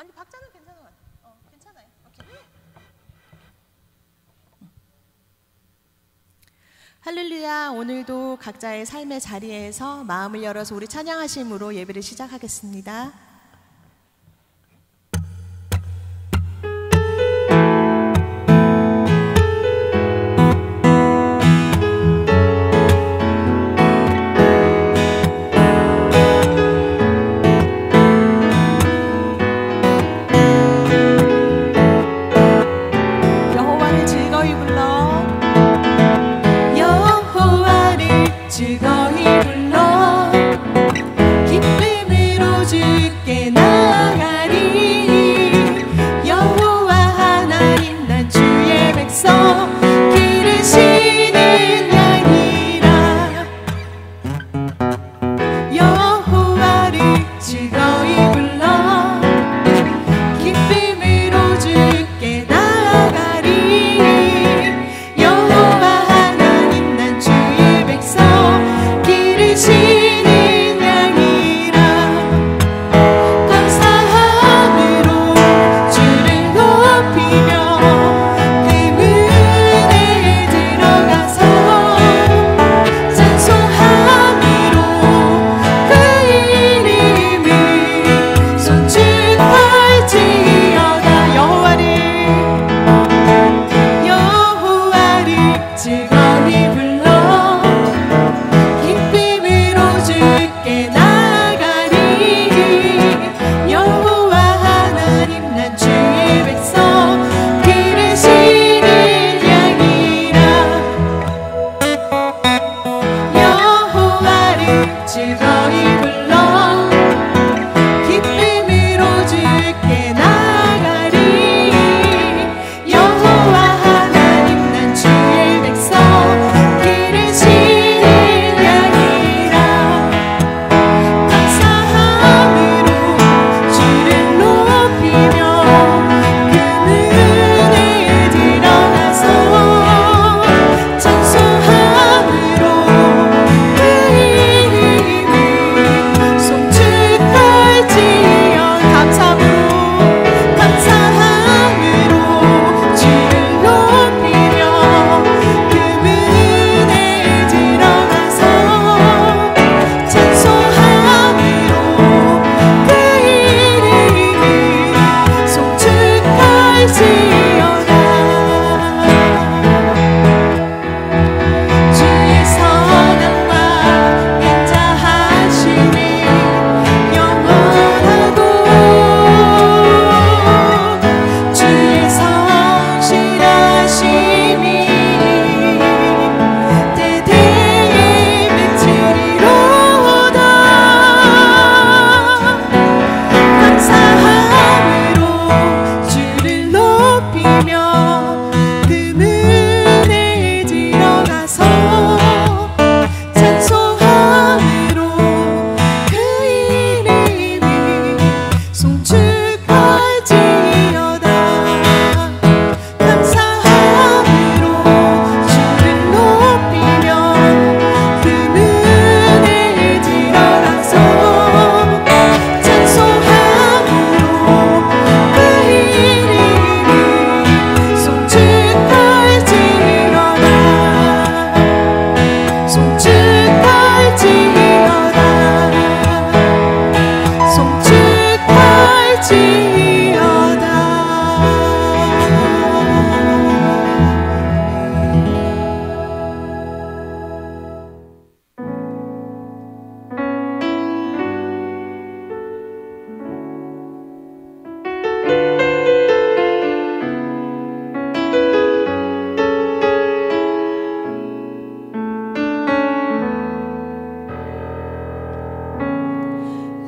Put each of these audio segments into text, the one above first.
아니 박자는 괜찮은 것 같아요. 괜찮아요. 오케이. 할렐루야. 오늘도 각자의 삶의 자리에서 마음을 열어서 우리 찬양하심으로 예배를 시작하겠습니다.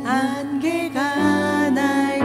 안개가 날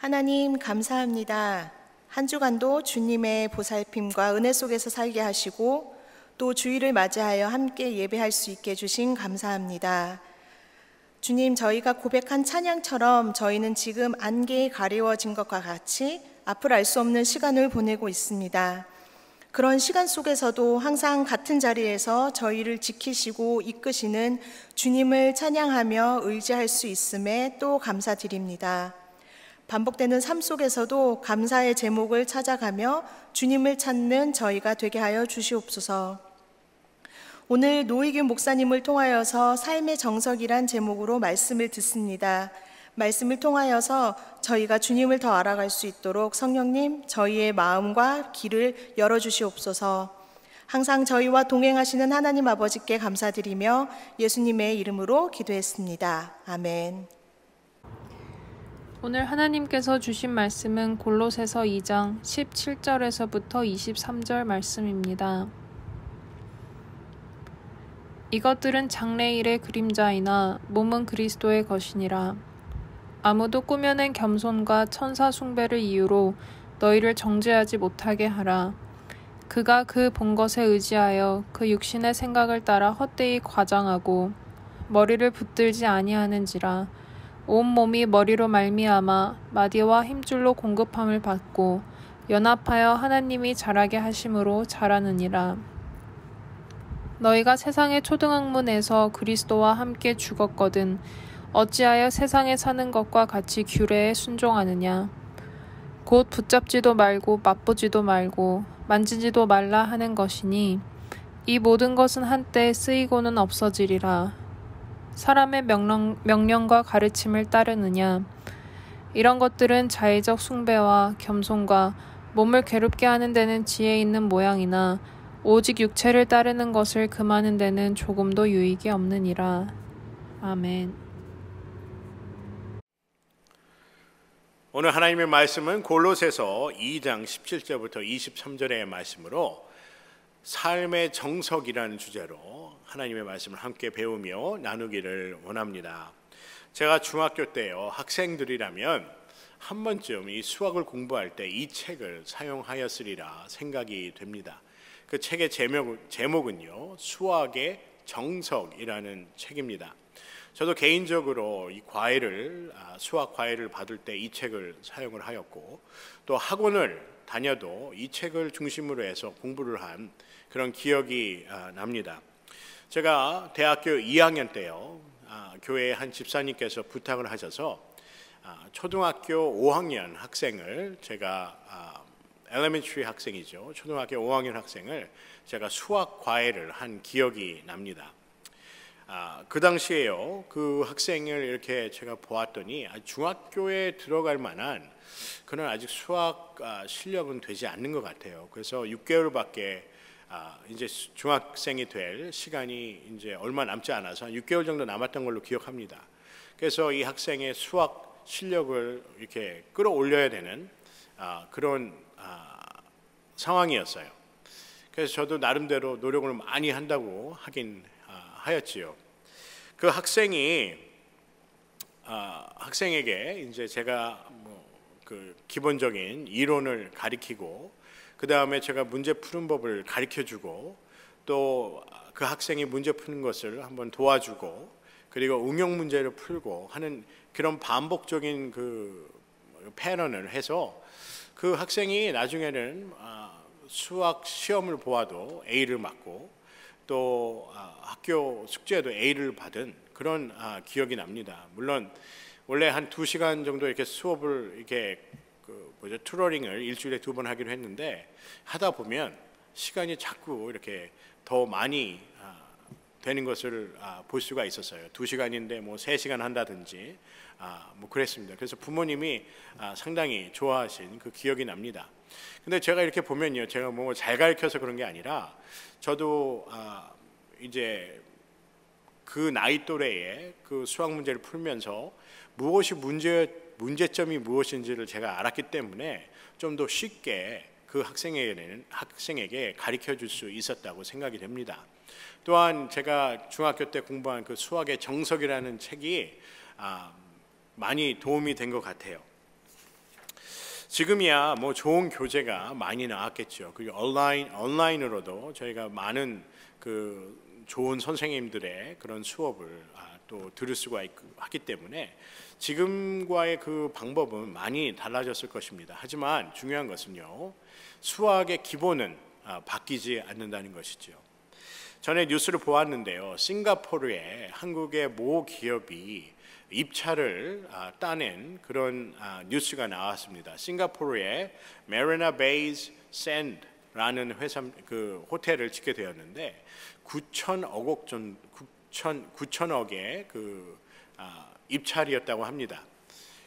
하나님 감사합니다. 한 주간도 주님의 보살핌과 은혜 속에서 살게 하시고 또 주일을 맞이하여 함께 예배할 수 있게 해주신 감사합니다. 주님, 저희가 고백한 찬양처럼 저희는 지금 안개에 가리워진 것과 같이 앞을 알 수 없는 시간을 보내고 있습니다. 그런 시간 속에서도 항상 같은 자리에서 저희를 지키시고 이끄시는 주님을 찬양하며 의지할 수 있음에 또 감사드립니다. 반복되는 삶 속에서도 감사의 제목을 찾아가며 주님을 찾는 저희가 되게 하여 주시옵소서. 오늘 노희균 목사님을 통하여서 삶의 정석이란 제목으로 말씀을 듣습니다. 말씀을 통하여서 저희가 주님을 더 알아갈 수 있도록 성령님, 저희의 마음과 길을 열어주시옵소서. 항상 저희와 동행하시는 하나님 아버지께 감사드리며 예수님의 이름으로 기도했습니다. 아멘. 오늘 하나님께서 주신 말씀은 골로새서 2장 17절에서부터 23절 말씀입니다. 이것들은 장래일의 그림자이나 몸은 그리스도의 것이니라. 아무도 꾸며낸 겸손과 천사 숭배를 이유로 너희를 정죄하지 못하게 하라. 그가 그 본 것에 의지하여 그 육신의 생각을 따라 헛되이 과장하고 머리를 붙들지 아니하는지라. 온 몸이 머리로 말미암아 마디와 힘줄로 공급함을 받고 연합하여 하나님이 자라게 하심으로 자라느니라. 너희가 세상의 초등학문에서 그리스도와 함께 죽었거든 어찌하여 세상에 사는 것과 같이 규례에 순종하느냐. 곧 붙잡지도 말고 맛보지도 말고 만지지도 말라 하는 것이니 이 모든 것은 한때 쓰이고는 없어지리라. 사람의 명령과 가르침을 따르느냐. 이런 것들은 자의적 숭배와 겸손과 몸을 괴롭게 하는 데는 지혜 있는 모양이나 오직 육체를 따르는 것을 금하는 데는 조금도 유익이 없느니라. 아멘. 오늘 하나님의 말씀은 골로새서 2장 17절부터 23절의 말씀으로 삶의 정석이라는 주제로 하나님의 말씀을 함께 배우며 나누기를 원합니다. 제가 중학교 때요, 학생들이라면 한 번쯤 이 수학을 공부할 때 이 책을 사용하였으리라 생각이 됩니다. 그 책의 제목은요, 수학의 정석이라는 책입니다. 저도 개인적으로 이 수학 과외를 받을 때 이 책을 사용을 하였고, 또 학원을 다녀도 이 책을 중심으로 해서 공부를 한 그런 기억이 납니다. 제가 대학교 2학년 때요, 교회의 한 집사님께서 부탁을 하셔서 초등학교 5학년 학생을 제가 elementary 학생이죠. 초등학교 5학년 학생을 제가 수학 과외를 한 기억이 납니다. 그 당시에요, 그 학생을 이렇게 제가 보았더니 중학교에 들어갈 만한 그는 아직 수학 실력은 되지 않는 것 같아요. 그래서 6개월밖에 이제 중학생이 될 시간이 이제 얼마 남지 않아서 한 6개월 정도 남았던 걸로 기억합니다. 그래서 이 학생의 수학 실력을 이렇게 끌어올려야 되는 그런 상황이었어요. 그래서 저도 나름대로 노력을 많이 한다고 하긴 하였지요. 그 학생에게 이제 제가 그 기본적인 이론을 가리키고, 그 다음에 제가 문제 푸는 법을 가르쳐주고, 또 그 학생이 문제 푸는 것을 한번 도와주고, 그리고 응용 문제를 풀고 하는 그런 반복적인 그 패턴을 해서 그 학생이 나중에는 수학 시험을 보아도 A를 맞고, 또 학교 숙제에도 A를 받은 그런 기억이 납니다. 물론 원래 한 2시간 정도 이렇게 수업을 이렇게 튜러링을 일주일에 2번 하기로 했는데, 하다 보면 시간이 자꾸 이렇게 더 많이 되는 것을 볼 수가 있었어요. 2시간인데 뭐 3시간 한다든지 뭐 그랬습니다. 그래서 부모님이 상당히 좋아하신 그 기억이 납니다. 근데 제가 이렇게 보면요, 제가 뭐 잘 가르쳐서 그런 게 아니라 저도 이제 그 나이 또래에 그 수학 문제를 풀면서 무엇이 문제점이 무엇인지를 제가 알았기 때문에 좀 더 쉽게 그 학생에게 가르쳐 줄 수 있었다고 생각이 됩니다. 또한 제가 중학교 때 공부한 그 수학의 정석이라는 책이 많이 도움이 된 것 같아요. 지금이야 뭐 좋은 교재가 많이 나왔겠죠. 그리고 온라인으로도 저희가 많은 그 좋은 선생님들의 그런 수업을 또 들을 수가 하기 때문에 지금과의 그 방법은 많이 달라졌을 것입니다. 하지만 중요한 것은요, 수학의 기본은 바뀌지 않는다는 것이죠. 전에 뉴스를 보았는데요, 싱가포르에 한국의 모 기업이 입찰을 따낸 그런 뉴스가 나왔습니다. 싱가포르의 메리나 베이즈 샌드라는 회사 그 호텔을 짓게 되었는데 9천억의 그 입찰이었다고 합니다.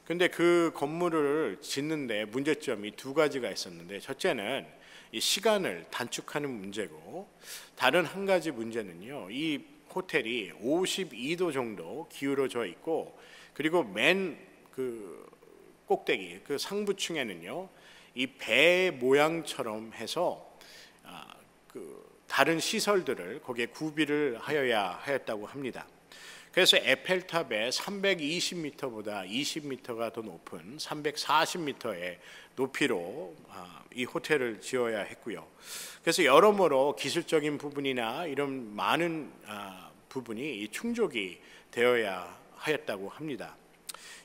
근데 그 건물을 짓는데 문제점이 두 가지가 있었는데, 첫째는 이 시간을 단축하는 문제고, 다른 한 가지 문제는요, 이 호텔이 52도 정도 기울어져 있고, 그리고 맨 그 꼭대기 그 상부층에는요, 이 배 모양처럼 해서 그 다른 시설들을 거기에 구비를 하여야 하였다고 합니다. 그래서 에펠탑의 320m보다 20m가 더 높은 340m의 높이로 이 호텔을 지어야 했고요. 그래서 여러모로 기술적인 부분이나 이런 많은 부분이 충족이 되어야 하였다고 합니다.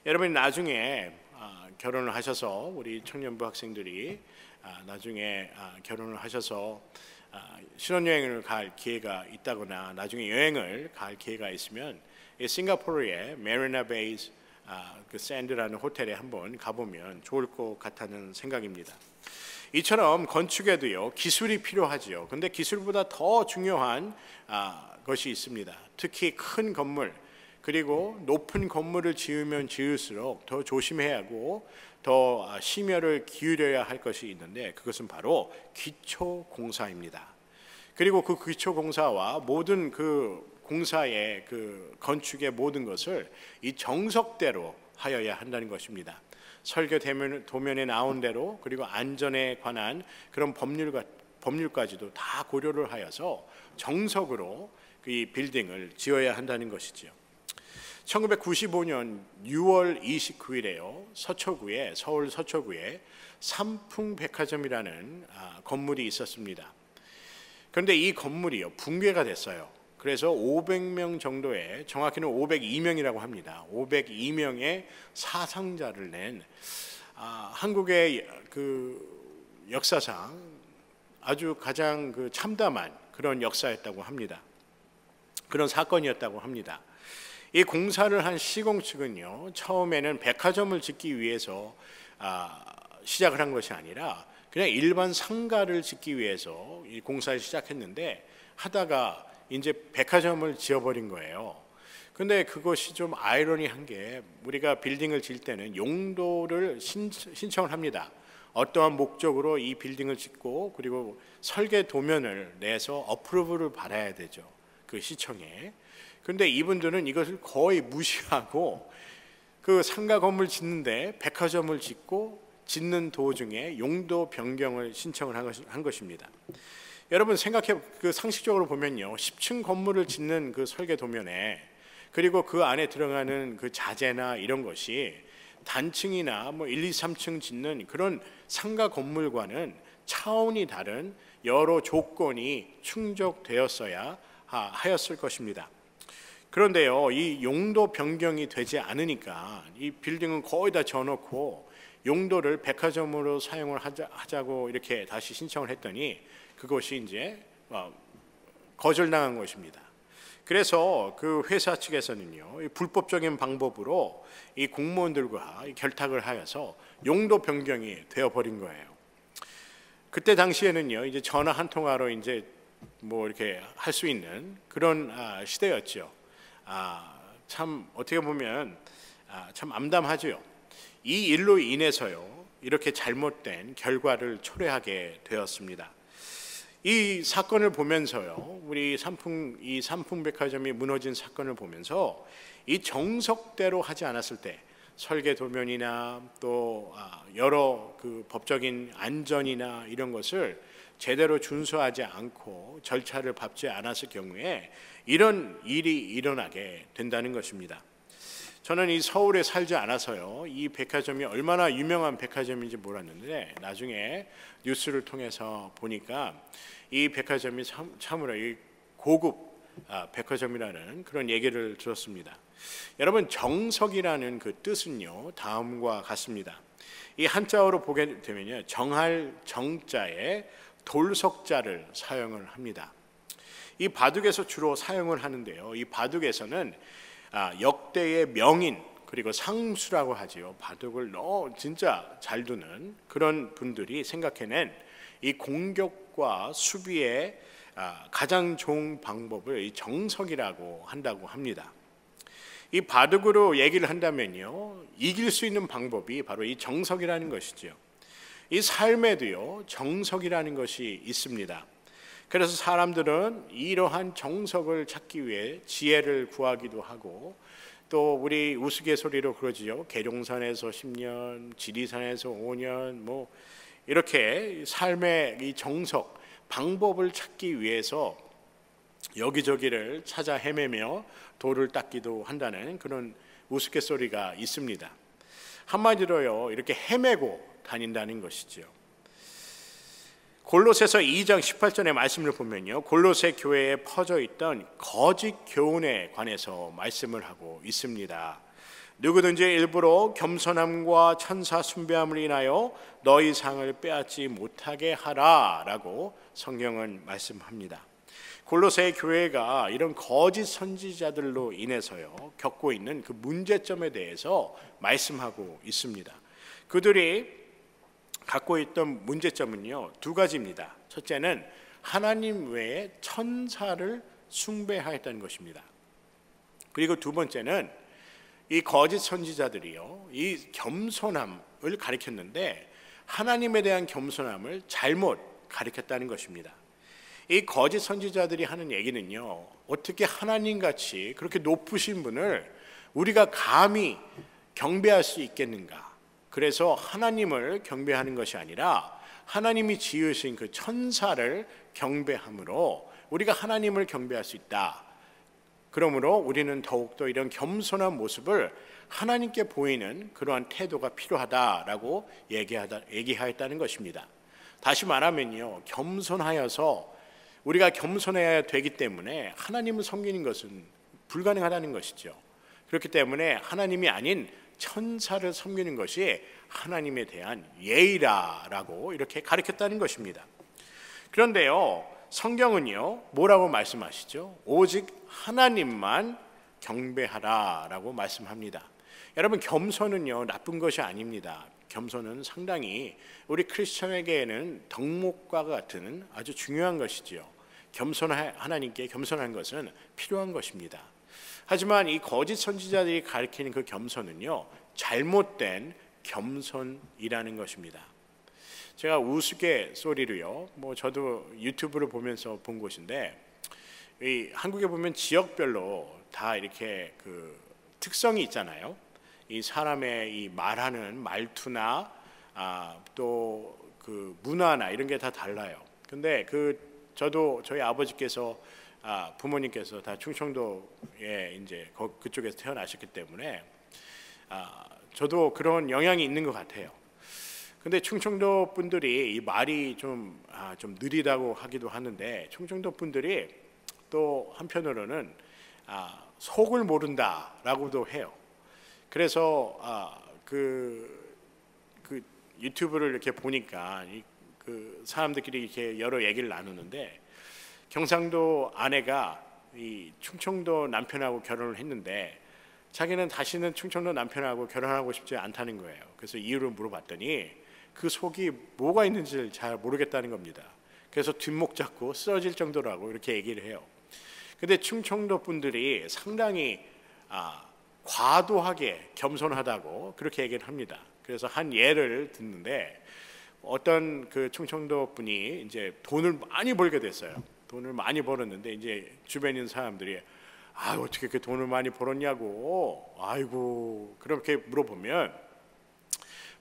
여러분, 나중에 결혼을 하셔서, 우리 청년부 학생들이 나중에 결혼을 하셔서 신혼여행을 갈 기회가 있다거나 나중에 여행을 갈 기회가 있으면 이 싱가포르의 메리나 베이즈 그 샌드라는 호텔에 한번 가보면 좋을 것 같다는 생각입니다. 이처럼 건축에도요, 기술이 필요하지요. 근데 기술보다 더 중요한 것이 있습니다. 특히 큰 건물, 그리고 높은 건물을 지으면 지을수록 더 조심해야 하고 더 심혈을 기울여야 할 것이 있는데, 그것은 바로 기초공사입니다. 그리고 그 기초공사와 모든 그 공사의 그 건축의 모든 것을 이 정석대로 하여야 한다는 것입니다. 설계 도면에 나온 대로, 그리고 안전에 관한 그런 법률까지도 다 고려를 하여서 정석으로 이 빌딩을 지어야 한다는 것이죠. 1995년 6월 29일에요. 서울 서초구에 삼풍백화점이라는 건물이 있었습니다. 그런데 이 건물이요, 붕괴가 됐어요. 그래서 500명 정도의, 정확히는 502명이라고 합니다. 502명의 사상자를 낸 한국의 그 역사상 아주 가장 그 참담한 그런 역사였다고 합니다. 그런 사건이었다고 합니다. 이 공사를 한 시공 측은요, 처음에는 백화점을 짓기 위해서 시작을 한 것이 아니라 그냥 일반 상가를 짓기 위해서 이 공사를 시작했는데, 하다가 이제 백화점을 지어버린 거예요. 근데 그것이 좀 아이러니한 게, 우리가 빌딩을 지을 때는 용도를 신청을 합니다. 어떠한 목적으로 이 빌딩을 짓고, 그리고 설계 도면을 내서 어프로브를 받아야 되죠, 그 시청에. 근데 이분들은 이것을 거의 무시하고 그 상가 건물 짓는데 백화점을 짓는 도중에 용도 변경을 신청을 한 것입니다. 여러분, 그 상식적으로 보면요, 10층 건물을 짓는 그 설계 도면에, 그리고 그 안에 들어가는 그 자재나 이런 것이 단층이나 뭐 1, 2, 3층 짓는 그런 상가 건물과는 차원이 다른 여러 조건이 충족되었어야 하였을 것입니다. 그런데요, 이 용도 변경이 되지 않으니까 이 빌딩은 거의 다 져놓고 용도를 백화점으로 사용을 하자고 이렇게 다시 신청을 했더니 그것이 이제 거절당한 것입니다. 그래서 그 회사 측에서는요, 불법적인 방법으로 이 공무원들과 결탁을 하여서 용도 변경이 되어버린 거예요. 그때 당시에는요, 이제 전화 한 통화로 이제 뭐 이렇게 할 수 있는 그런 시대였죠. 참 어떻게 보면 참 암담하죠. 이 일로 인해서요, 이렇게 잘못된 결과를 초래하게 되었습니다. 이 사건을 보면서요, 우리 이 삼풍백화점이 무너진 사건을 보면서 이 정석대로 하지 않았을 때, 설계 도면이나 또 여러 그 법적인 안전이나 이런 것을 제대로 준수하지 않고 절차를 밟지 않았을 경우에 이런 일이 일어나게 된다는 것입니다. 저는 이 서울에 살지 않아서요, 이 백화점이 얼마나 유명한 백화점인지 몰랐는데 나중에 뉴스를 통해서 보니까 이 백화점이 참으로 이 고급 백화점이라는 그런 얘기를 들었습니다. 여러분, 정석이라는 그 뜻은요, 다음과 같습니다. 이 한자어로 보게 되면요, 정할 정자에 돌석자를 사용을 합니다. 이 바둑에서 주로 사용을 하는데요, 이 바둑에서는 역대의 명인 그리고 상수라고 하지요. 바둑을 진짜 잘 두는 그런 분들이 생각해낸 이 공격과 수비의 가장 좋은 방법을 이 정석이라고 한다고 합니다. 이 바둑으로 얘기를 한다면요, 이길 수 있는 방법이 바로 이 정석이라는 것이죠. 이 삶에도요, 정석이라는 것이 있습니다. 그래서 사람들은 이러한 정석을 찾기 위해 지혜를 구하기도 하고, 또 우리 우스갯소리로 그러지요. 계룡산에서 10년, 지리산에서 5년, 뭐 이렇게 삶의 이 정석, 방법을 찾기 위해서 여기저기를 찾아 헤매며 돌을 닦기도 한다는 그런 우스갯소리가 있습니다. 한마디로요, 이렇게 헤매고 다닌다는 것이죠. 골로새서 2장 18절의 말씀을 보면요, 골로새 교회에 퍼져 있던 거짓 교훈에 관해서 말씀을 하고 있습니다. 누구든지 일부러 겸손함과 천사 숭배함을 인하여 너희 상을 빼앗지 못하게 하라라고 성경은 말씀합니다. 골로새 교회가 이런 거짓 선지자들로 인해서요, 겪고 있는 그 문제점에 대해서 말씀하고 있습니다. 그들이 갖고 있던 문제점은요, 두 가지입니다. 첫째는 하나님 외에 천사를 숭배하였다는 것입니다. 그리고 두 번째는 이 거짓 선지자들이요, 이 겸손함을 가리켰는데 하나님에 대한 겸손함을 잘못 가리켰다는 것입니다. 이 거짓 선지자들이 하는 얘기는요, 어떻게 하나님같이 그렇게 높으신 분을 우리가 감히 경배할 수 있겠는가? 그래서 하나님을 경배하는 것이 아니라 하나님이 지으신 그 천사를 경배함으로 우리가 하나님을 경배할 수 있다. 그러므로 우리는 더욱더 이런 겸손한 모습을 하나님께 보이는 그러한 태도가 필요하다라고 얘기하였다는 것입니다. 다시 말하면요, 겸손하여서 우리가 겸손해야 되기 때문에 하나님을 섬기는 것은 불가능하다는 것이죠. 그렇기 때문에 하나님이 아닌 천사를 섬기는 것이 하나님에 대한 예의라라고 이렇게 가르쳤다는 것입니다. 그런데요, 성경은요, 뭐라고 말씀하시죠? 오직 하나님만 경배하라라고 말씀합니다. 여러분, 겸손은요, 나쁜 것이 아닙니다. 겸손은 상당히 우리 크리스천에게는 덕목과 같은 아주 중요한 것이지요. 하나님께 겸손한 것은 필요한 것입니다. 하지만 이 거짓 선지자들이 가리키는 그 겸손은요, 잘못된 겸손이라는 것입니다. 제가 우스갯소리로요, 저도 유튜브를 보면서 본 것인데, 이 한국에 보면 지역별로 다 이렇게 그 특성이 있잖아요. 이 사람의 이 말하는 말투나 또 그 문화나 이런 게 다 달라요. 근데 저도 저희 아버지께서 부모님께서 다 충청도에 이제 그쪽에서 태어나셨기 때문에 저도 그런 영향이 있는 것 같아요. 근데 충청도 분들이 이 말이 좀 느리다고 하기도 하는데, 충청도 분들이 또 한편으로는 속을 모른다라고도 해요. 그래서 그 유튜브를 이렇게 보니까 그 사람들끼리 이렇게 여러 얘기를 나누는데, 경상도 아내가 이 충청도 남편하고 결혼을 했는데 자기는 다시는 충청도 남편하고 결혼하고 싶지 않다는 거예요. 그래서 이유를 물어봤더니 그 속이 뭐가 있는지를 잘 모르겠다는 겁니다. 그래서 뒷목 잡고 쓰러질 정도라고 이렇게 얘기를 해요. 근데 충청도 분들이 상당히 과도하게 겸손하다고 그렇게 얘기를 합니다. 그래서 한 예를 듣는데, 어떤 그 충청도 분이 이제 돈을 많이 벌게 됐어요. 돈을 많이 벌었는데 이제 주변에 있는 사람들이 어떻게 그렇게 돈을 많이 벌었냐고, 아이고, 그렇게 물어보면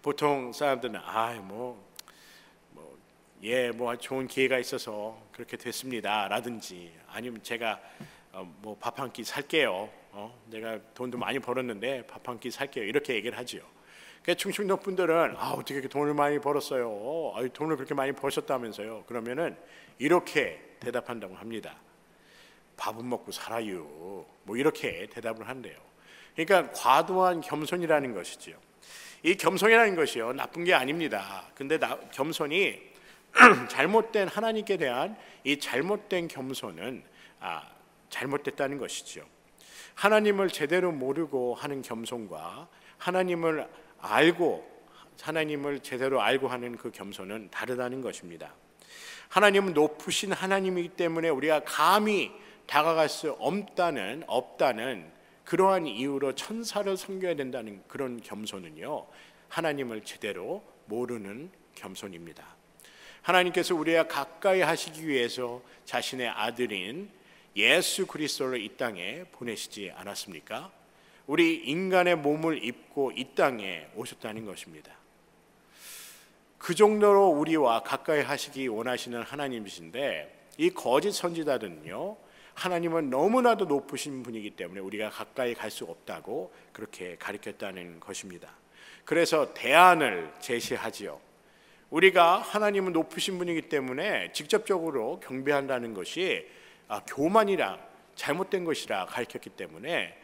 보통 사람들은 좋은 기회가 있어서 그렇게 됐습니다 라든지, 아니면 제가 밥 한 끼 살게요, 내가 돈도 많이 벌었는데 밥 한 끼 살게요. 이렇게 얘기를 하지요. 그러니까 충청도 분들은 어떻게 이렇게 돈을 많이 벌었어요? 돈을 그렇게 많이 버셨다면서요? 그러면은 이렇게 대답한다고 합니다. 밥은 먹고 살아요. 뭐 이렇게 대답을 한대요. 그러니까 과도한 겸손이라는 것이지요. 이 겸손이라는 것이요, 나쁜 게 아닙니다. 근데 겸손이 잘못된 하나님께 대한 이 잘못된 겸손은 잘못됐다는 것이죠. 하나님을 제대로 모르고 하는 겸손과 하나님을 제대로 알고 하는 그 겸손은 다르다는 것입니다. 하나님은 높으신 하나님이기 때문에 우리가 감히 다가갈 수 없다는 그러한 이유로 천사를 섬겨야 된다는 그런 겸손은요, 하나님을 제대로 모르는 겸손입니다. 하나님께서 우리와 가까이 하시기 위해서 자신의 아들인 예수 그리스도를 이 땅에 보내시지 않았습니까? 우리 인간의 몸을 입고 이 땅에 오셨다는 것입니다. 그 정도로 우리와 가까이 하시기 원하시는 하나님이신데, 이 거짓 선지자들은요, 하나님은 너무나도 높으신 분이기 때문에 우리가 가까이 갈 수 없다고 그렇게 가르쳤다는 것입니다. 그래서 대안을 제시하지요. 우리가 하나님은 높으신 분이기 때문에 직접적으로 경배한다는 것이 교만이라 잘못된 것이라 가르쳤기 때문에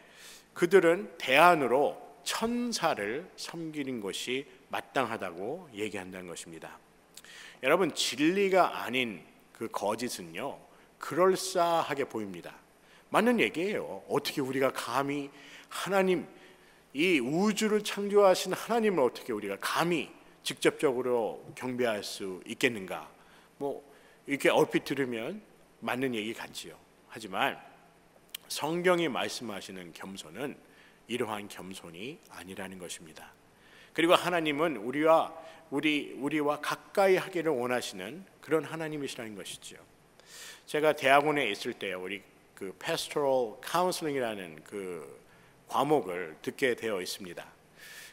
그들은 대안으로 천사를 섬기는 것이 마땅하다고 얘기한다는 것입니다. 여러분, 진리가 아닌 그 거짓은요, 그럴싸하게 보입니다. 맞는 얘기예요. 어떻게 우리가 감히 하나님, 이 우주를 창조하신 하나님을 어떻게 우리가 감히 직접적으로 경배할 수 있겠는가? 뭐 이렇게 얼핏 들으면 맞는 얘기 같지요. 하지만 성경이 말씀하시는 겸손은 이러한 겸손이 아니라는 것입니다. 그리고 하나님은 우리와 가까이 하기를 원하시는 그런 하나님이시라는 것이죠. 제가 대학원에 있을 때 우리 그 pastoral counseling이라는 그 과목을 듣게 되어 있습니다.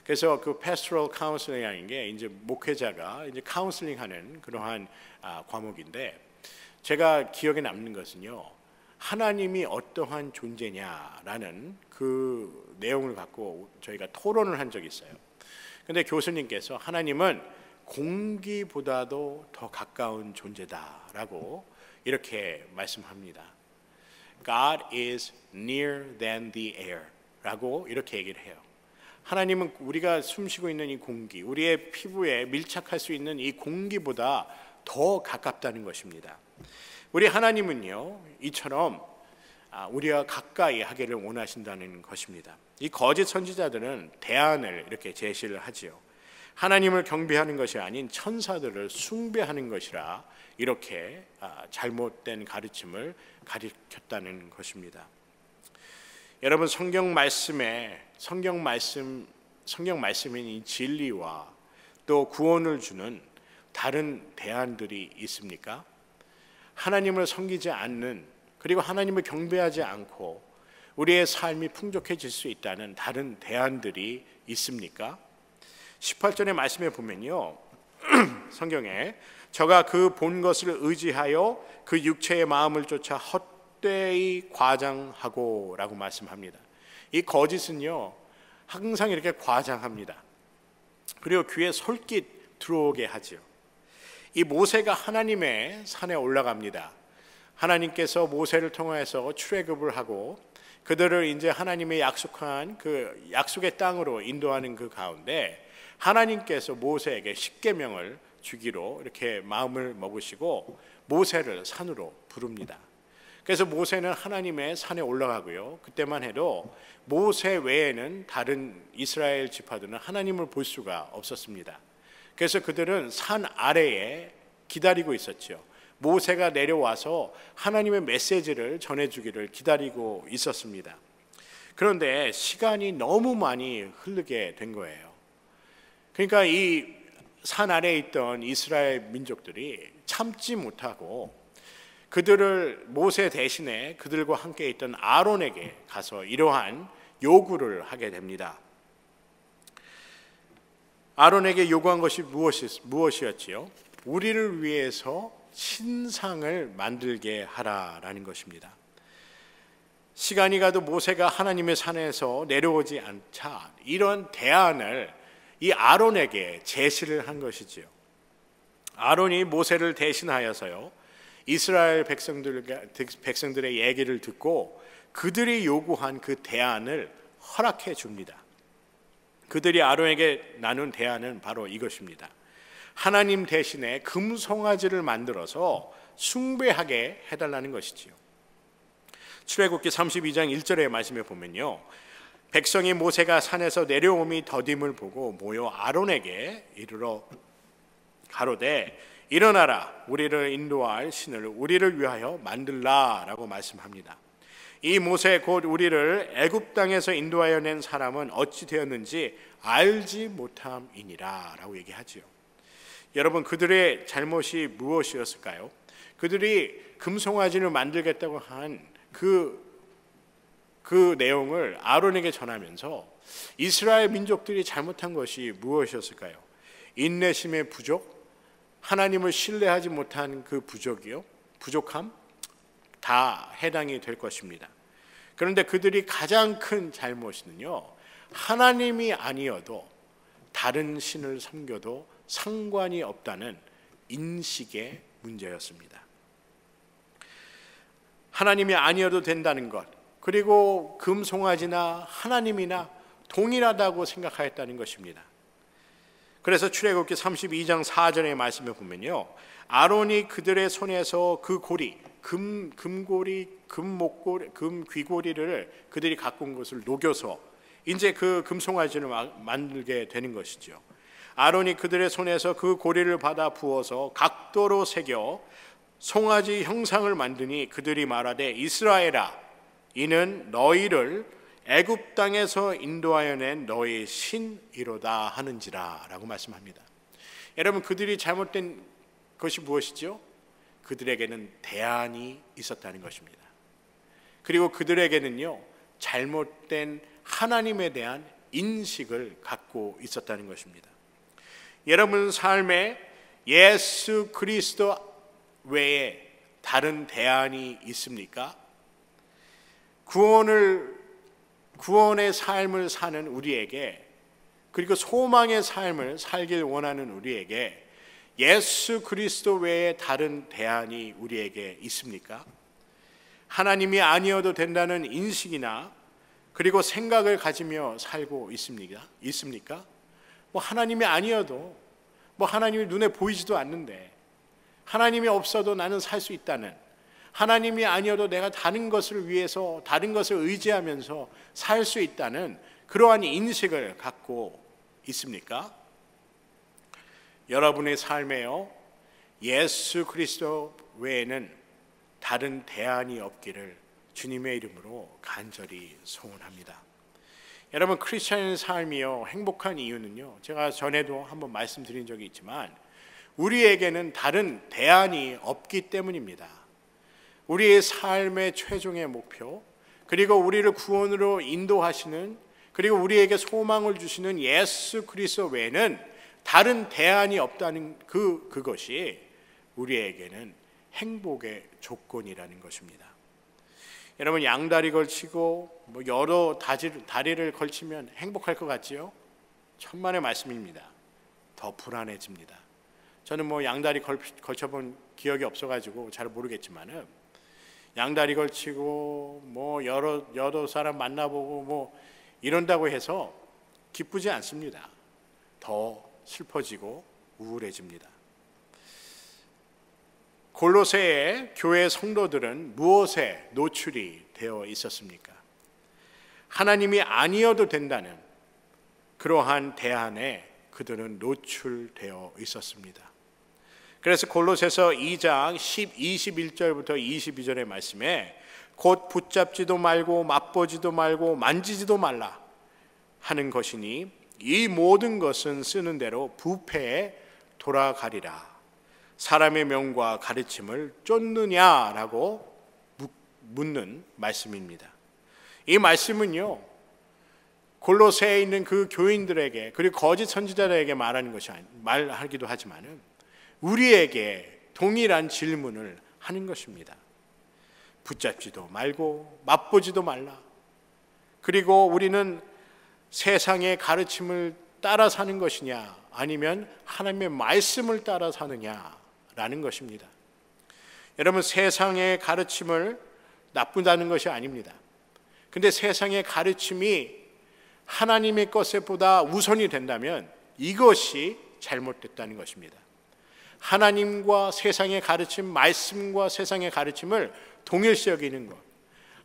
그래서 그 pastoral counseling이라는 게 이제 목회자가 이제 카운슬링하는 그러한 과목인데, 제가 기억에 남는 것은요, 하나님이 어떠한 존재냐라는 그 내용을 갖고 저희가 토론을 한 적이 있어요. 근데 교수님께서 하나님은 공기보다도 더 가까운 존재다라고 이렇게 말씀합니다. God is nearer than the air 라고 이렇게 얘기를 해요. 하나님은 우리가 숨쉬고 있는 이 공기, 우리의 피부에 밀착할 수 있는 이 공기보다 더 가깝다는 것입니다. 우리 하나님은요, 이처럼 우리가 가까이 하기를 원하신다는 것입니다. 이 거짓 선지자들은 대안을 이렇게 제시를 하지요. 하나님을 경배하는 것이 아닌 천사들을 숭배하는 것이라 이렇게 잘못된 가르침을 가르쳤다는 것입니다. 여러분, 성경 말씀인 이 진리와 또 구원을 주는 다른 대안들이 있습니까? 하나님을 섬기지 않는, 그리고 하나님을 경배하지 않고 우리의 삶이 풍족해질 수 있다는 다른 대안들이 있습니까? 18절의 말씀에 보면요, 성경에 저가 그 본 것을 의지하여 그 육체의 마음을 쫓아 헛되이 과장하고 라고 말씀합니다. 이 거짓은요, 항상 이렇게 과장합니다. 그리고 귀에 솔깃 들어오게 하죠. 이 모세가 하나님의 산에 올라갑니다. 하나님께서 모세를 통해서 출애굽을 하고 그들을 이제 하나님의 약속한 그 약속의 땅으로 인도하는 그 가운데 하나님께서 모세에게 십계명을 주기로 이렇게 마음을 먹으시고 모세를 산으로 부릅니다. 그래서 모세는 하나님의 산에 올라가고요, 그때만 해도 모세 외에는 다른 이스라엘 지파들은 하나님을 볼 수가 없었습니다. 그래서 그들은 산 아래에 기다리고 있었죠. 모세가 내려와서 하나님의 메시지를 전해주기를 기다리고 있었습니다. 그런데 시간이 너무 많이 흐르게 된 거예요. 그러니까 이 산 아래에 있던 이스라엘 민족들이 참지 못하고 그들을 모세 대신에 그들과 함께 있던 아론에게 가서 이러한 요구를 하게 됩니다. 아론에게 요구한 것이 무엇이었지요? 우리를 위해서 신상을 만들게 하라라는 것입니다. 시간이 가도 모세가 하나님의 산에서 내려오지 않자 이런 대안을 이 아론에게 제시를 한 것이지요. 아론이 모세를 대신하여서요, 이스라엘 백성들의 얘기를 듣고 그들이 요구한 그 대안을 허락해 줍니다. 그들이 아론에게 나눈 대안은 바로 이것입니다. 하나님 대신에 금송아지를 만들어서 숭배하게 해달라는 것이지요. 출애굽기 32장 1절의 말씀에 보면요, 백성이 모세가 산에서 내려옴이 더딤을 보고 모여 아론에게 이르러 가로되 일어나라, 우리를 인도할 신을 우리를 위하여 만들라 라고 말씀합니다. 이 모세 곧 우리를 애굽 땅에서 인도하여 낸 사람은 어찌 되었는지 알지 못함이니라 라고 얘기하지요. 여러분, 그들의 잘못이 무엇이었을까요? 그들이 금송아지를 만들겠다고 한 그 내용을 아론에게 전하면서 이스라엘 민족들이 잘못한 것이 무엇이었을까요? 인내심의 부족, 하나님을 신뢰하지 못한 그 부족함 다 해당이 될 것입니다. 그런데 그들이 가장 큰 잘못은요, 하나님이 아니어도 다른 신을 섬겨도 상관이 없다는 인식의 문제였습니다. 하나님이 아니어도 된다는 것, 그리고 금송아지나 하나님이나 동일하다고 생각하였다는 것입니다. 그래서 출애굽기 32장 4절의 말씀에 보면요, 아론이 그들의 손에서 그 고리, 금고리, 금목고리, 금귀고리를 그들이 갖고 온 것을 녹여서 이제 그 금송아지를 만들게 되는 것이죠. 아론이 그들의 손에서 그 고리를 받아 부어서 각도로 새겨 송아지 형상을 만드니 그들이 말하되 이스라엘아, 이는 너희를 애굽 땅에서 인도하여 낸 너희 신이로다 하는지라 라고 말씀합니다. 여러분, 그들이 잘못된 것이 무엇이죠? 그들에게는 대안이 있었다는 것입니다. 그리고 그들에게는요, 잘못된 하나님에 대한 인식을 갖고 있었다는 것입니다. 여러분 삶에 예수 그리스도 외에 다른 대안이 있습니까? 구원의 삶을 사는 우리에게, 그리고 소망의 삶을 살길 원하는 우리에게 예수 그리스도 외에 다른 대안이 우리에게 있습니까? 하나님이 아니어도 된다는 인식이나 그리고 생각을 가지며 살고 있습니까? 하나님이 아니어도, 하나님이 눈에 보이지도 않는데 하나님이 없어도 나는 살 수 있다는, 하나님이 아니어도 내가 다른 것을 위해서, 다른 것을 의지하면서 살 수 있다는 그러한 인식을 갖고 있습니까? 여러분의 삶에요, 예수 그리스도 외에는 다른 대안이 없기를 주님의 이름으로 간절히 소원합니다. 여러분, 크리스천의 삶이요, 행복한 이유는요, 제가 전에도 한번 말씀드린 적이 있지만 우리에게는 다른 대안이 없기 때문입니다. 우리의 삶의 최종의 목표, 그리고 우리를 구원으로 인도하시는, 그리고 우리에게 소망을 주시는 예수 그리스도 외에는 다른 대안이 없다는 그것이 우리에게는 행복의 조건이라는 것입니다. 여러분, 양다리 걸치고 여러 다리를 걸치면 행복할 것 같지요? 천만의 말씀입니다. 더 불안해집니다. 저는 양다리 걸쳐본 기억이 없어가지고 잘 모르겠지만은, 양다리 걸치고 여러 사람 만나보고 이런다고 해서 기쁘지 않습니다. 더 슬퍼지고 우울해집니다. 골로새의 교회 성도들은 무엇에 노출이 되어 있었습니까? 하나님이 아니어도 된다는 그러한 대안에 그들은 노출되어 있었습니다. 그래서 골로새서 2장 21절부터 22절의 말씀에 곧 붙잡지도 말고 맛보지도 말고 만지지도 말라 하는 것이니 이 모든 것은 쓰는 대로 부패에 돌아가리라. 사람의 명과 가르침을 쫓느냐라고 묻는 말씀입니다. 이 말씀은요, 골로새에 있는 그 교인들에게, 그리고 거짓 선지자들에게 말하기도 하지만은 우리에게 동일한 질문을 하는 것입니다. 붙잡지도 말고 맛보지도 말라. 그리고 우리는 세상의 가르침을 따라 사는 것이냐 아니면 하나님의 말씀을 따라 사느냐라는 것입니다. 여러분, 세상의 가르침을 나쁘다는 것이 아닙니다. 근데 세상의 가르침이 하나님의 것보다 우선이 된다면 이것이 잘못됐다는 것입니다. 하나님과 세상의 가르침, 말씀과 세상의 가르침을 동일시 여기는 것,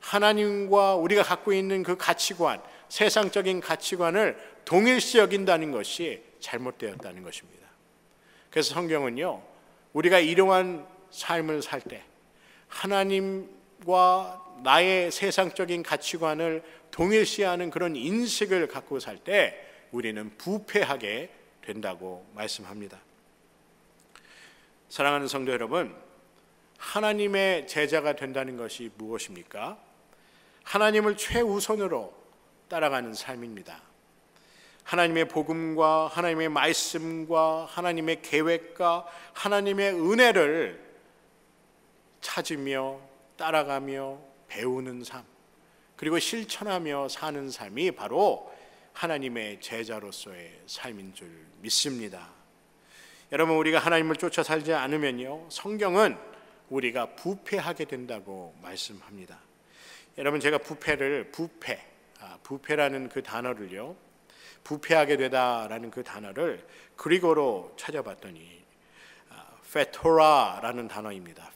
하나님과 우리가 갖고 있는 그 가치관, 세상적인 가치관을 동일시 여긴다는 것이 잘못되었다는 것입니다. 그래서 성경은요, 우리가 이러한 삶을 살 때 하나님과 나의 세상적인 가치관을 동일시하는 그런 인식을 갖고 살 때 우리는 부패하게 된다고 말씀합니다. 사랑하는 성도 여러분, 하나님의 제자가 된다는 것이 무엇입니까? 하나님을 최우선으로 따라가는 삶입니다. 하나님의 복음과 하나님의 말씀과 하나님의 계획과 하나님의 은혜를 찾으며 따라가며 배우는 삶, 그리고 실천하며 사는 삶이 바로 하나님의 제자로서의 삶인 줄 믿습니다. 여러분, 우리가 하나님을 쫓아 살지 않으면요, 성경은 우리가 부패하게 된다고 말씀합니다. 여러분, 제가 부패라는 그 단어를요, 부패하게 되다라는 그 단어를 그리고로 찾아봤더니 페토라라는 단어입니다.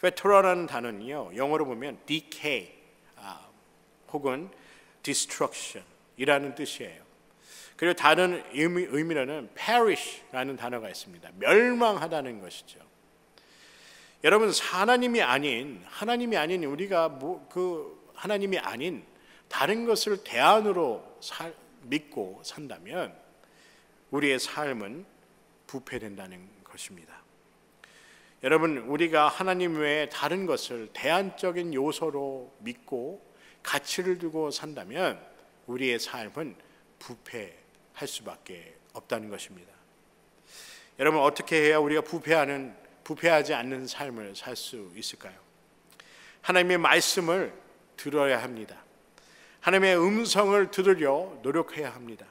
페토라라는 단어는요, 영어로 보면 decay 혹은 destruction이라는 뜻이에요. 그리고 다른 의미로는 perish라는 단어가 있습니다. 멸망하다는 것이죠. 여러분, 하나님이 아닌 우리가 하나님이 아닌 다른 것을 대안으로 믿고 산다면 우리의 삶은 부패된다는 것입니다. 여러분, 우리가 하나님 외에 다른 것을 대안적인 요소로 믿고 가치를 두고 산다면 우리의 삶은 부패할 수밖에 없다는 것입니다. 여러분, 어떻게 해야 우리가 부패하지 않는 삶을 살 수 있을까요? 하나님의 말씀을 들어야 합니다. 하나님의 음성을 들으려 노력해야 합니다.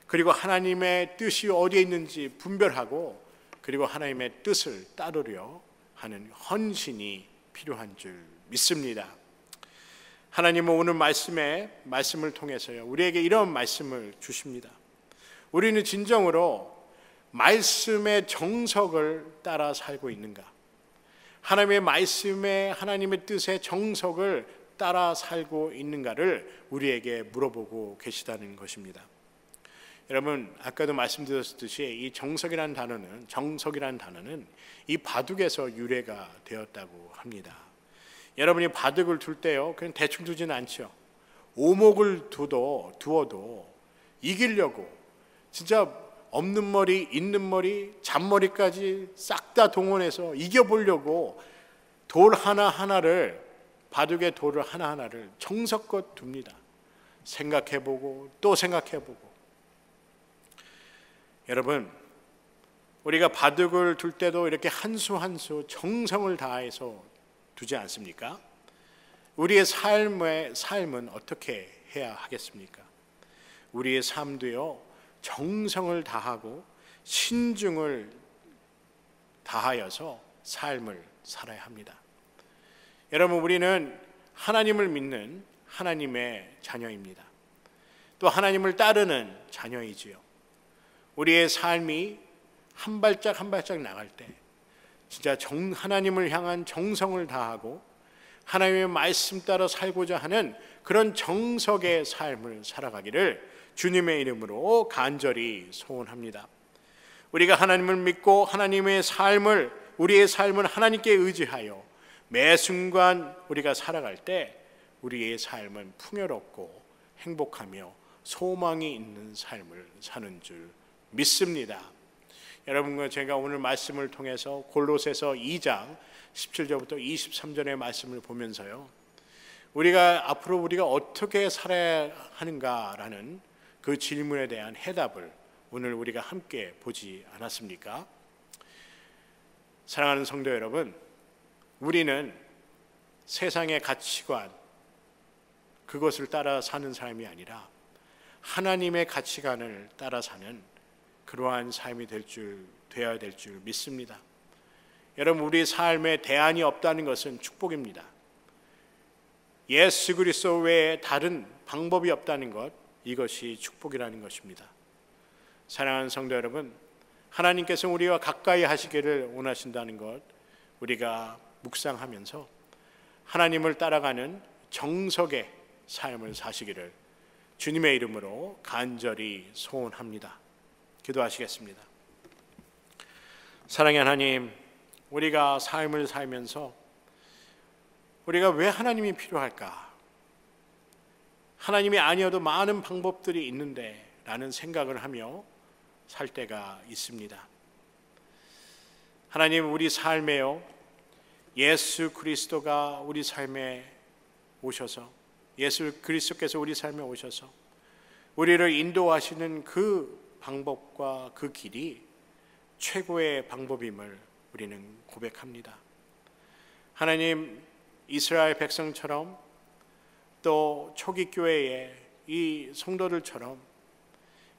그리고 하나님의 뜻이 어디에 있는지 분별하고, 그리고 하나님의 뜻을 따르려 하는 헌신이 필요한 줄 믿습니다. 하나님은 오늘 말씀을 통해서요, 우리에게 이런 말씀을 주십니다. 우리는 진정으로 말씀의 정석을 따라 살고 있는가? 하나님의 말씀에 하나님의 뜻의 정석을 따라 살고 있는가를 우리에게 물어보고 계시다는 것입니다. 여러분, 아까도 말씀드렸듯이 이 정석이라는 단어는 이 바둑에서 유래가 되었다고 합니다. 여러분이 바둑을 둘 때요, 그냥 대충 두지는 않죠. 오목을 두어도 이기려고 진짜 없는 머리, 있는 머리, 잔머리까지 싹 다 동원해서 이겨보려고 바둑의 돌을 하나하나를 정석껏 둡니다. 생각해보고 또 생각해보고. 여러분, 우리가 바둑을 둘 때도 이렇게 한 수 한 수 정성을 다해서 두지 않습니까? 우리의 삶은 어떻게 해야 하겠습니까? 우리의 삶도요, 정성을 다하고 신중을 다하여서 삶을 살아야 합니다. 여러분, 우리는 하나님을 믿는 하나님의 자녀입니다. 또 하나님을 따르는 자녀이지요. 우리의 삶이 한 발짝 한 발짝 나갈 때 진짜 하나님을 향한 정성을 다하고 하나님의 말씀 따라 살고자 하는 그런 정석의 삶을 살아가기를 주님의 이름으로 간절히 소원합니다. 우리가 하나님을 믿고 우리의 삶을 하나님께 의지하여 매 순간 우리가 살아갈 때 우리의 삶은 풍요롭고 행복하며 소망이 있는 삶을 사는 줄 믿습니다. 여러분과 제가 오늘 말씀을 통해서 골로새서 2장 17절부터 23절의 말씀을 보면서요, 앞으로 우리가 어떻게 살아야 하는가라는 그 질문에 대한 해답을 오늘 우리가 함께 보지 않았습니까? 사랑하는 성도 여러분, 우리는 세상의 가치관, 그것을 따라 사는 삶이 아니라 하나님의 가치관을 따라 사는 그러한 삶이 되어야 될 줄 믿습니다. 여러분, 우리 삶에 대안이 없다는 것은 축복입니다. 예수 그리스도 외에 다른 방법이 없다는 것, 이것이 축복이라는 것입니다. 사랑하는 성도 여러분, 하나님께서 우리와 가까이 하시기를 원하신다는 것, 우리가 묵상하면서 하나님을 따라가는 정석의 삶을 사시기를 주님의 이름으로 간절히 소원합니다. 기도하시겠습니다. 사랑의 하나님, 우리가 삶을 살면서 우리가 왜 하나님이 필요할까? 하나님이 아니어도 많은 방법들이 있는데 라는 생각을 하며 살 때가 있습니다. 하나님, 우리 삶에요, 예수 그리스도가 우리 삶에 오셔서, 예수 그리스도께서 우리 삶에 오셔서 우리를 인도하시는 그 방법과 그 길이 최고의 방법임을 우리는 고백합니다. 하나님, 이스라엘 백성처럼 또 초기 교회의 이 성도들처럼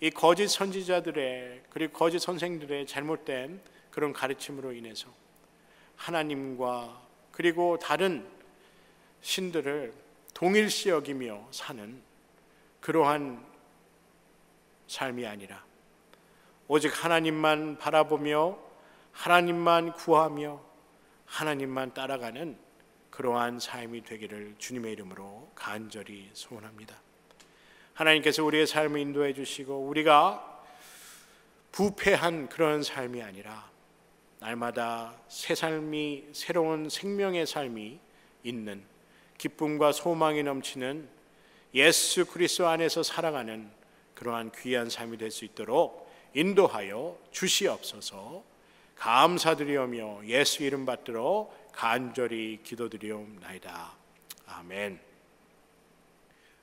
이 거짓 선지자들의 그리고 거짓 선생들의 잘못된 그런 가르침으로 인해서 하나님과 그리고 다른 신들을 동일시 여기며 사는 그러한 삶이 아니라 오직 하나님만 바라보며 하나님만 구하며 하나님만 따라가는 그러한 삶이 되기를 주님의 이름으로 간절히 소원합니다. 하나님께서 우리의 삶을 인도해 주시고 우리가 부패한 그런 삶이 아니라 날마다 새 삶이, 새로운 생명의 삶이 있는 기쁨과 소망이 넘치는 예수 그리스도 안에서 살아가는 그러한 귀한 삶이 될 수 있도록 인도하여 주시옵소서. 감사드리오며 예수 이름 받들어 간절히 기도드리옵나이다. 아멘.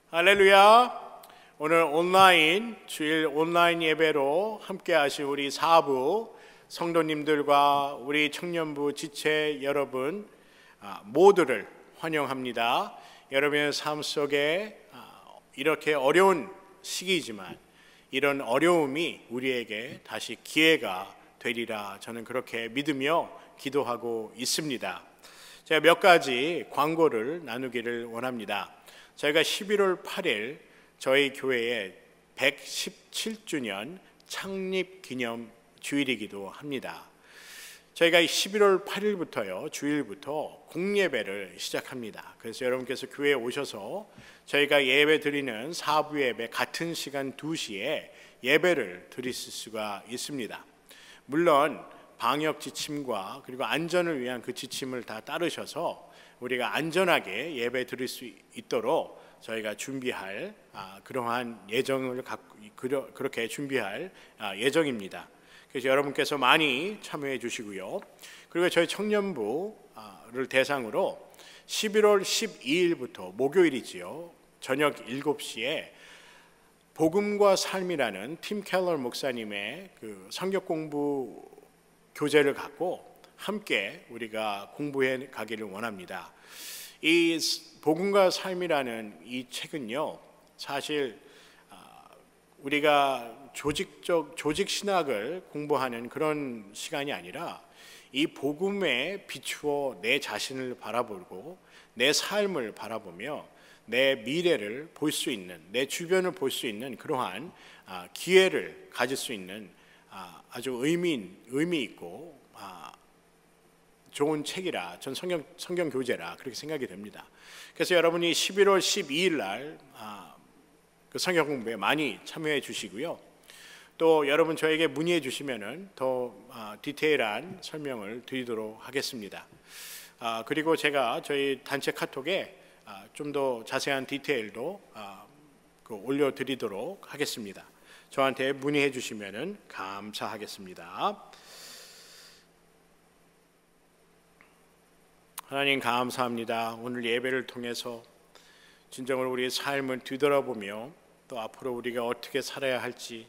할렐루야. 오늘 주일 온라인 예배로 함께 하실 우리 사부 성도님들과 우리 청년부 지체 여러분 모두를 환영합니다. 여러분의 삶 속에 이렇게 어려운 시기이지만 이런 어려움이 우리에게 다시 기회가 되리라 저는 그렇게 믿으며 기도하고 있습니다. 제가 몇 가지 광고를 나누기를 원합니다. 저희가 11월 8일 저희 교회의 117주년 창립 기념 주일이기도 합니다. 저희가 11월 8일부터요, 주일부터 공예배를 시작합니다. 그래서 여러분께서 교회에 오셔서 저희가 예배 드리는 사부 예배 같은 시간 2시에 예배를 드리실 수가 있습니다. 물론 방역 지침과 그리고 안전을 위한 그 지침을 다 따르셔서 우리가 안전하게 예배 드릴 수 있도록 저희가 준비할 그러한 예정을 그렇게 준비할 예정입니다. 그래서 여러분께서 많이 참여해 주시고요. 그리고 저희 청년부를 대상으로 11월 12일부터 목요일이지요. 저녁 7시에 복음과 삶이라는 팀 켈러 목사님의 그 성경 공부 교재를 갖고 함께 우리가 공부해 가기를 원합니다. 이 복음과 삶이라는 이 책은요, 사실 우리가 조직 신학을 공부하는 그런 시간이 아니라 이 복음에 비추어 내 자신을 바라보고 내 삶을 바라보며 내 미래를 볼 수 있는, 내 주변을 볼 수 있는 그러한 기회를 가질 수 있는 아주 의미 있고 좋은 책이라, 전 성경 교재라 그렇게 생각이 됩니다. 그래서 여러분이 11월 12일 날 그 성경 공부에 많이 참여해 주시고요. 또 여러분 저에게 문의해 주시면은 더 디테일한 설명을 드리도록 하겠습니다. 그리고 제가 저희 단체 카톡에 좀 더 자세한 디테일도 올려드리도록 하겠습니다. 저한테 문의해 주시면은 감사하겠습니다. 하나님 감사합니다. 오늘 예배를 통해서 진정으로 우리의 삶을 뒤돌아보며 또 앞으로 우리가 어떻게 살아야 할지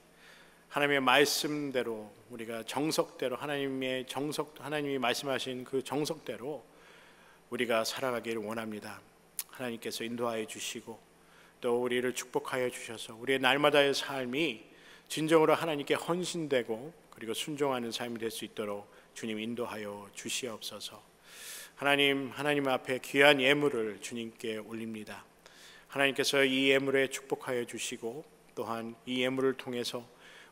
하나님의 말씀대로 우리가 정석대로 하나님이 말씀하신 그 정석대로 우리가 살아가기를 원합니다. 하나님께서 인도하여 주시고 또 우리를 축복하여 주셔서 우리의 날마다의 삶이 진정으로 하나님께 헌신되고 그리고 순종하는 삶이 될 수 있도록 주님 인도하여 주시옵소서. 하나님 앞에 귀한 예물을 주님께 올립니다. 하나님께서 이 예물에 축복하여 주시고 또한 이 예물을 통해서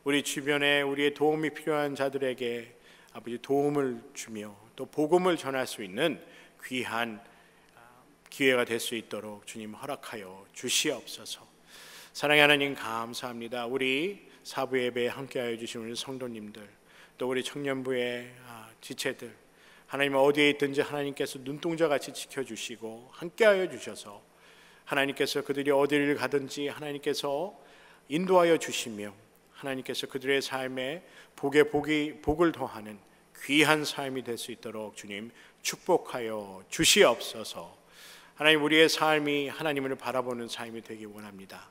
우리 주변에 우리의 도움이 필요한 자들에게 아버지 도움을 주며 또 복음을 전할 수 있는 귀한 기회가 될 수 있도록 주님 허락하여 주시옵소서. 사랑의 하나님 감사합니다. 우리 사부 예배에 함께하여 주신 우리 성도님들 또 우리 청년부의 지체들 하나님 어디에 있든지 하나님께서 눈동자같이 지켜주시고 함께하여 주셔서 하나님께서 그들이 어디를 가든지 하나님께서 인도하여 주시며 하나님께서 그들의 삶에 복을 더하는 귀한 삶이 될 수 있도록 주님 축복하여 주시옵소서. 하나님 우리의 삶이 하나님을 바라보는 삶이 되기 원합니다.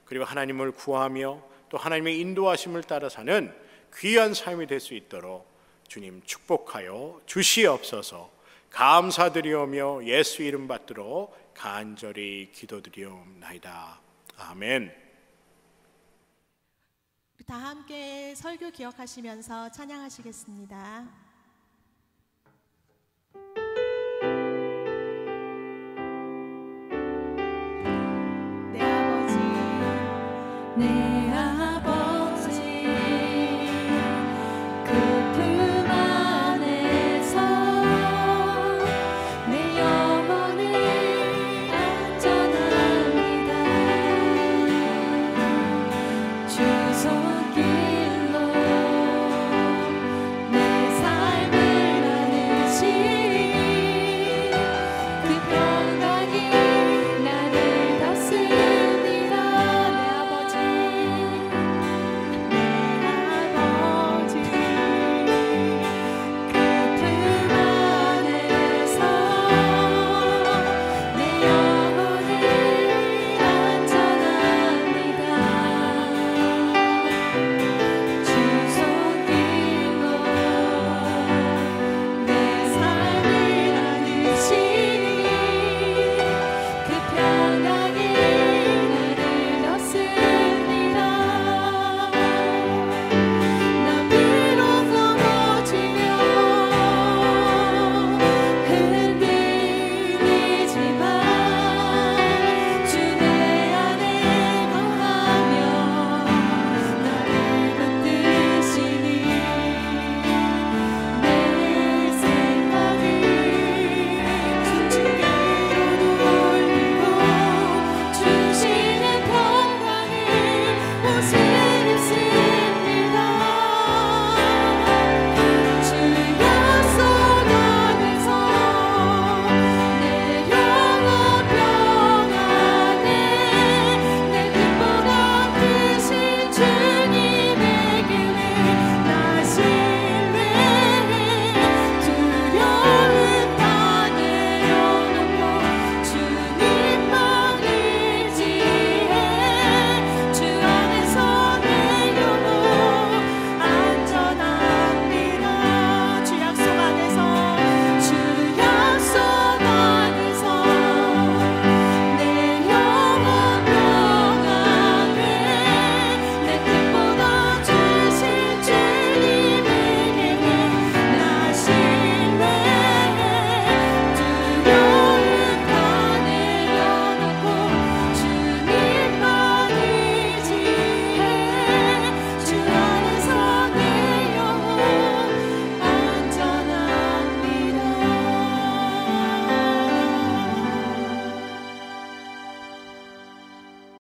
그리고 하나님을 구하며 또 하나님의 인도하심을 따라 사는 귀한 삶이 될 수 있도록 주님 축복하여 주시옵소서. 감사드리오며 예수 이름 받들어 간절히 기도드리옵나이다. 아멘. 다 함께 설교 기억하시면서 찬양하시겠습니다. 내 아버지 내 아버지 그 품 안에서 내 영혼은 안전합니다. 주 손길로 내 삶을 나누시니 그 평강이 나를 덮습니다. 내 아버지 그 품 안에서 내 영혼은 안전합니다. 주 손길로 내 삶을 나누시니 그 평강이 나를 덮습니다. 나 비록 넘어지며 흔들리지만 주 내 안에 거하며 나를 붙드시니 내 생각을 주님께로 돌리고 주시는 평강을 오세